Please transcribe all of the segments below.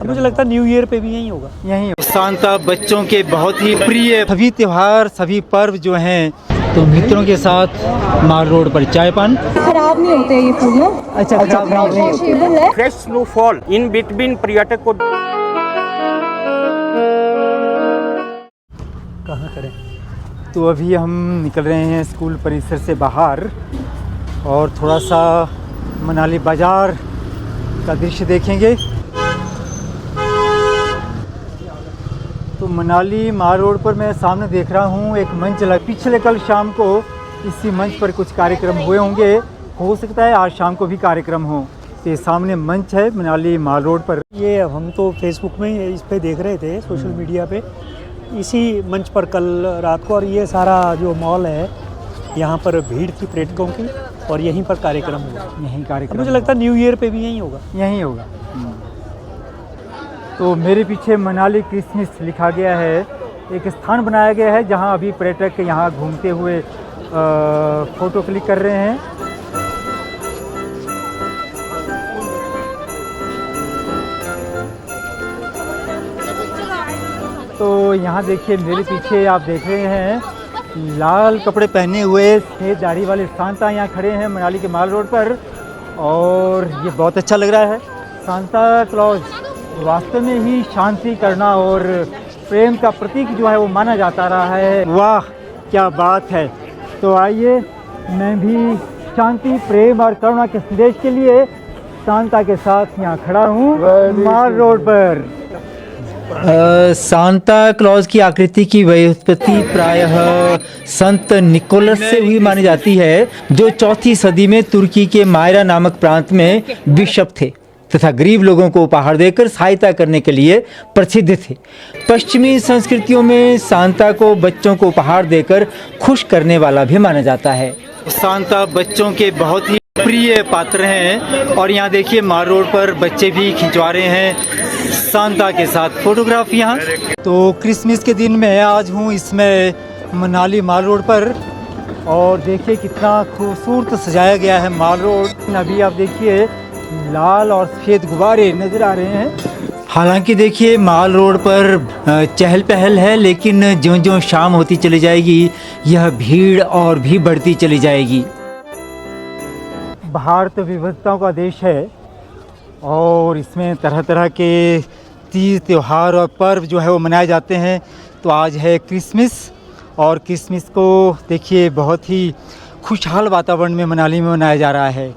मुझे लगता है न्यू ईयर पे भी यही होगा। सांता बच्चों के बहुत ही प्रिय सभी त्योहार सभी पर्व जो हैं, तो मित्रों के साथ माल रोड पर चाय पान। खराब नहीं होते ये फूल ना। अच्छा खराब नहीं होते। है फ्रेश स्नोफॉल इन बिटवीन पर्यटक को कहाँ करें। तो अभी हम निकल रहे हैं स्कूल परिसर से बाहर और थोड़ा सा मनाली बाज़ार का दृश्य देखेंगे। तो मनाली माल रोड पर मैं सामने देख रहा हूँ एक मंच लगा। पिछले कल शाम को इसी मंच पर कुछ कार्यक्रम हुए होंगे, हो सकता है आज शाम को भी कार्यक्रम हो। तो ये सामने मंच है मनाली माल रोड पर। ये हम तो फेसबुक में इस पे देख रहे थे, सोशल मीडिया पे, इसी मंच पर कल रात को। और ये सारा जो मॉल है यहाँ पर भीड़ थी पर्यटकों की और यहीं पर कार्यक्रम हुआ। यहीं कार्यक्रम मुझे लगता है न्यू ईयर पे भी यही होगा। यहीं होगा। तो मेरे पीछे मनाली क्रिसमस लिखा गया है। एक स्थान बनाया गया है जहां अभी पर्यटक यहां घूमते हुए फ़ोटो क्लिक कर रहे हैं। तो यहाँ देखिए मेरे पीछे आप देख रहे हैं लाल कपड़े पहने हुए सफ़ेद दाढ़ी वाले सांता यहाँ खड़े हैं मनाली के माल रोड पर। और ये बहुत अच्छा लग रहा है। सांता क्लॉज वास्तव में ही शांति करना और प्रेम का प्रतीक जो है वो माना जाता रहा है। वाह क्या बात है। तो आइए मैं भी शांति प्रेम और करुणा के संदेश के लिए सांता के साथ यहाँ खड़ा हूँ माल रोड पर। सांता क्लॉज की आकृति की व्युत्पत्ति प्रायः संत निकोलस से हुई मानी जाती है, जो 4वीं सदी में तुर्की के मायरा नामक प्रांत में बिशप थे तथा गरीब लोगों को उपहार देकर सहायता करने के लिए प्रसिद्ध थे। पश्चिमी संस्कृतियों में सांता को बच्चों को उपहार देकर खुश करने वाला भी माना जाता है। सांता बच्चों के बहुत ही प्रिय पात्र हैं और यहाँ देखिए माल रोड पर बच्चे भी खिंचवा रहे हैं सांता के साथ फोटोग्राफ। यहाँ तो क्रिसमस के दिन मैं आज हूँ इसमें मनाली माल रोड पर और देखिए कितना खूबसूरत सजाया गया है माल रोड। अभी आप देखिए लाल और सफ़ेद गुब्बारे नज़र आ रहे हैं। हालांकि देखिए माल रोड पर चहल पहल है, लेकिन ज्यों-ज्यों शाम होती चली जाएगी यह भीड़ और भी बढ़ती चली जाएगी। भारत विविधताओं का देश है और इसमें तरह तरह के तीज त्यौहार और पर्व जो है वो मनाए जाते हैं। तो आज है क्रिसमस और क्रिसमस को देखिए बहुत ही खुशहाल वातावरण में मनाली में मनाया जा रहा है।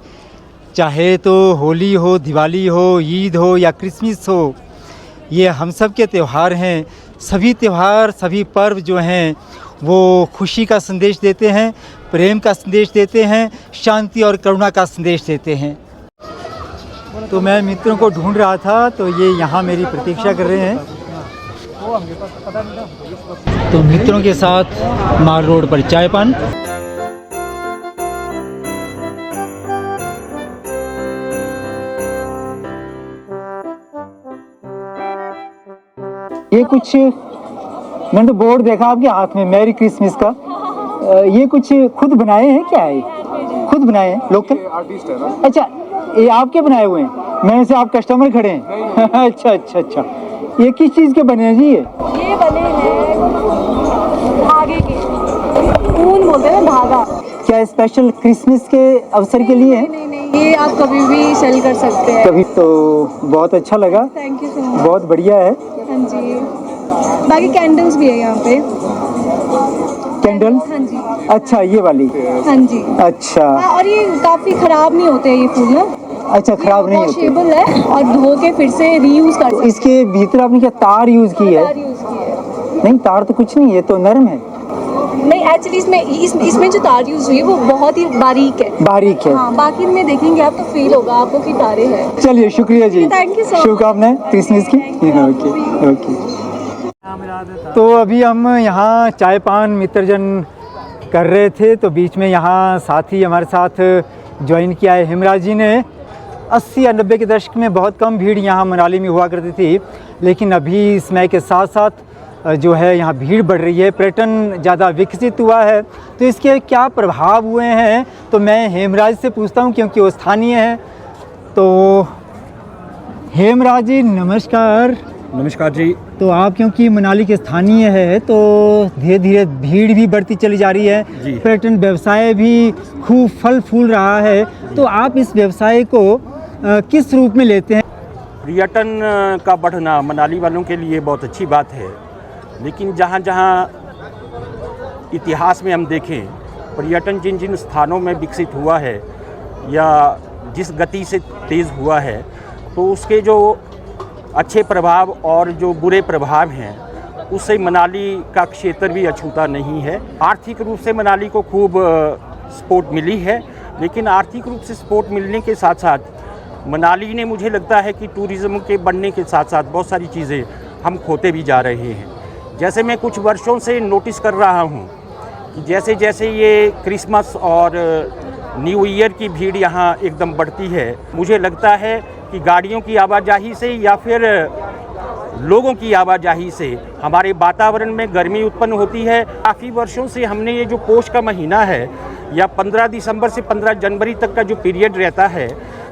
चाहे तो होली हो, दिवाली हो, ईद हो या क्रिसमस हो, ये हम सब के त्यौहार हैं। सभी त्यौहार सभी पर्व जो हैं वो खुशी का संदेश देते हैं, प्रेम का संदेश देते हैं, शांति और करुणा का संदेश देते हैं। तो मैं मित्रों को ढूंढ रहा था तो ये यहाँ मेरी प्रतीक्षा कर रहे हैं। तो मित्रों के साथ माल रोड पर चाय पान। ये कुछ मैंने तो बोर्ड देखा आपके हाथ में मैरी क्रिसमस का। ये कुछ खुद बनाए हैं क्या है? खुद बनाए हैं लोकल आर्टिस्ट है ना? अच्छा ये आपके बनाए हुए हैं? मेरे से आप कस्टमर खड़े हैं? अच्छा अच्छा अच्छा। ये किस चीज़ के बने हैं जी? ये बने हैं धागे के, ऊन बोलते हैं धागा। क्या स्पेशल क्रिसमस के अवसर के लिए है? नहीं, ये आप कभी भी सेल कर सकते हैं। कभी तो बहुत अच्छा लगा। Thank you so much. बहुत बढ़िया है। हाँ जी, बाकी कैंडल्स भी है यहाँ पे। कैंडल? हाँ जी। अच्छा ये वाली? हाँ जी। अच्छा। और ये काफी खराब नहीं होते ये फूल ना। अच्छा खराब नहीं होते। वॉशेबल है और धो के फिर से रीयूज कर सकते। इसके भीतर आपने क्या तार यूज की है? तार यूज की है। नहीं तार तो कुछ नहीं है, तो नरम है। नहीं एक्चुअली इसमें जो तार यूज हुई है वो बहुत ही बारीक है। बारीक है। हाँ, बाकी में देखेंगे आप तो फील होगा आपको कि तारे हैं। चलिए शुक्रिया जी। Thank you so much. शुभकामनाएं क्रिसमस की। Okay okay. तो अभी हम यहाँ चाय पान मित्रजन कर रहे थे, तो बीच में यहाँ साथी हमारे साथ ज्वाइन किया है हेमराज जी ने। 80 या 90 के दशक में बहुत कम भीड़ यहाँ मनाली में हुआ करती थी, लेकिन अभी समय के साथ साथ जो है यहाँ भीड़ बढ़ रही है, पर्यटन ज़्यादा विकसित हुआ है। तो इसके क्या प्रभाव हुए हैं तो मैं हेमराज से पूछता हूँ, क्योंकि वो स्थानीय हैं। तो हेमराज जी नमस्कार। नमस्कार जी। तो आप क्योंकि मनाली के स्थानीय है तो धीरे धीरे भीड़ भी बढ़ती चली जा रही है, पर्यटन व्यवसाय भी खूब फल फूल रहा है, तो आप इस व्यवसाय को किस रूप में लेते हैं? पर्यटन का बढ़ना मनाली वालों के लिए बहुत अच्छी बात है, लेकिन जहाँ जहाँ इतिहास में हम देखें पर्यटन जिन जिन स्थानों में विकसित हुआ है या जिस गति से तेज़ हुआ है, तो उसके जो अच्छे प्रभाव और जो बुरे प्रभाव हैं उससे मनाली का क्षेत्र भी अछूता नहीं है। आर्थिक रूप से मनाली को खूब सपोर्ट मिली है, लेकिन आर्थिक रूप से सपोर्ट मिलने के साथ साथ मनाली ने, मुझे लगता है कि टूरिज़्म के बढ़ने के साथ साथ बहुत सारी चीज़ें हम खोते भी जा रहे हैं। जैसे मैं कुछ वर्षों से नोटिस कर रहा हूँ कि जैसे जैसे ये क्रिसमस और न्यू ईयर की भीड़ यहाँ एकदम बढ़ती है, मुझे लगता है कि गाड़ियों की आवाजाही से या फिर लोगों की आवाजाही से हमारे वातावरण में गर्मी उत्पन्न होती है। काफ़ी वर्षों से हमने ये जो पोष का महीना है या 15 दिसंबर से 15 जनवरी तक का जो पीरियड रहता है,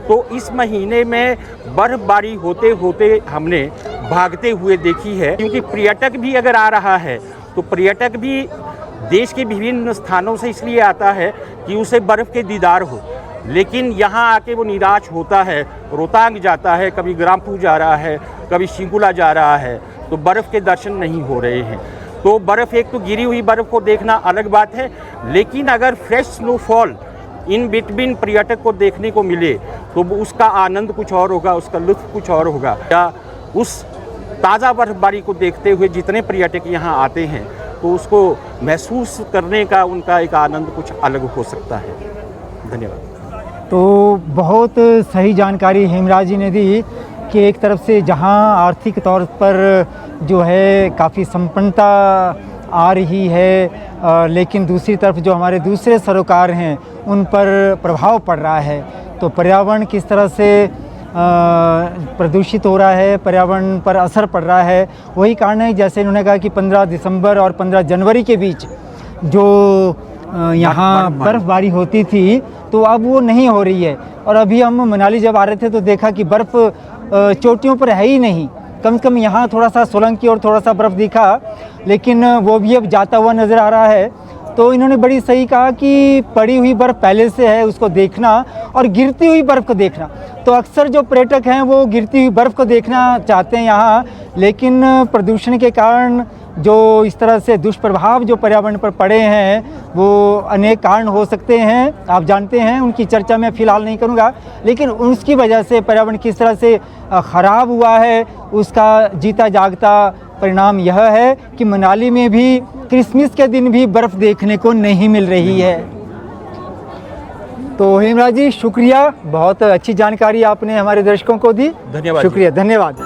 तो इस महीने में बर्फबारी होते होते हमने भागते हुए देखी है। क्योंकि पर्यटक भी अगर आ रहा है तो पर्यटक भी देश के विभिन्न स्थानों से इसलिए आता है कि उसे बर्फ़ के दीदार हो, लेकिन यहाँ आके वो निराश होता है, रोहतांग जाता है, कभी ग्राम्फू जा रहा है, कभी शिंकुला जा रहा है, तो बर्फ़ के दर्शन नहीं हो रहे हैं। तो बर्फ़, एक तो गिरी हुई बर्फ़ को देखना अलग बात है, लेकिन अगर फ्रेश स्नोफॉल इन बिटवीन पर्यटक को देखने को मिले तो उसका आनंद कुछ और होगा, उसका लुत्फ़ कुछ और होगा। या उस ताज़ा बर्फबारी को देखते हुए जितने पर्यटक यहाँ आते हैं तो उसको महसूस करने का उनका एक आनंद कुछ अलग हो सकता है। धन्यवाद। तो बहुत सही जानकारी हेमराज जी ने दी कि एक तरफ से जहां आर्थिक तौर पर जो है काफ़ी संपन्नता आ रही है, लेकिन दूसरी तरफ जो हमारे दूसरे सरोकार हैं उन पर प्रभाव पड़ रहा है। तो पर्यावरण किस तरह से प्रदूषित हो रहा है, पर्यावरण पर असर पड़ रहा है, वही कारण है जैसे इन्होंने कहा कि 15 दिसंबर और 15 जनवरी के बीच जो यहाँ बर्फ़बारी होती थी तो अब वो नहीं हो रही है। और अभी हम मनाली जब आ रहे थे तो देखा कि बर्फ़ चोटियों पर है ही नहीं, कम से कम यहाँ थोड़ा सा सोलंग की और थोड़ा सा बर्फ़ दिखा, लेकिन वो भी अब जाता हुआ नज़र आ रहा है। तो इन्होंने बड़ी सही कहा कि पड़ी हुई बर्फ़ पहले से है उसको देखना और गिरती हुई बर्फ़ को देखना। तो अक्सर जो पर्यटक हैं वो गिरती हुई बर्फ़ को देखना चाहते हैं यहाँ, लेकिन प्रदूषण के कारण जो इस तरह से दुष्प्रभाव जो पर्यावरण पर पड़े हैं वो अनेक कारण हो सकते हैं, आप जानते हैं, उनकी चर्चा मैं फ़िलहाल नहीं करूँगा, लेकिन उसकी वजह से पर्यावरण किस तरह से ख़राब हुआ है उसका जीता जागता परिणाम यह है कि मनाली में भी क्रिसमस के दिन भी बर्फ़ देखने को नहीं मिल रही है। तो हेमराज जी शुक्रिया, बहुत अच्छी जानकारी आपने हमारे दर्शकों को दी। धन्यवाद। शुक्रिया, धन्यवाद।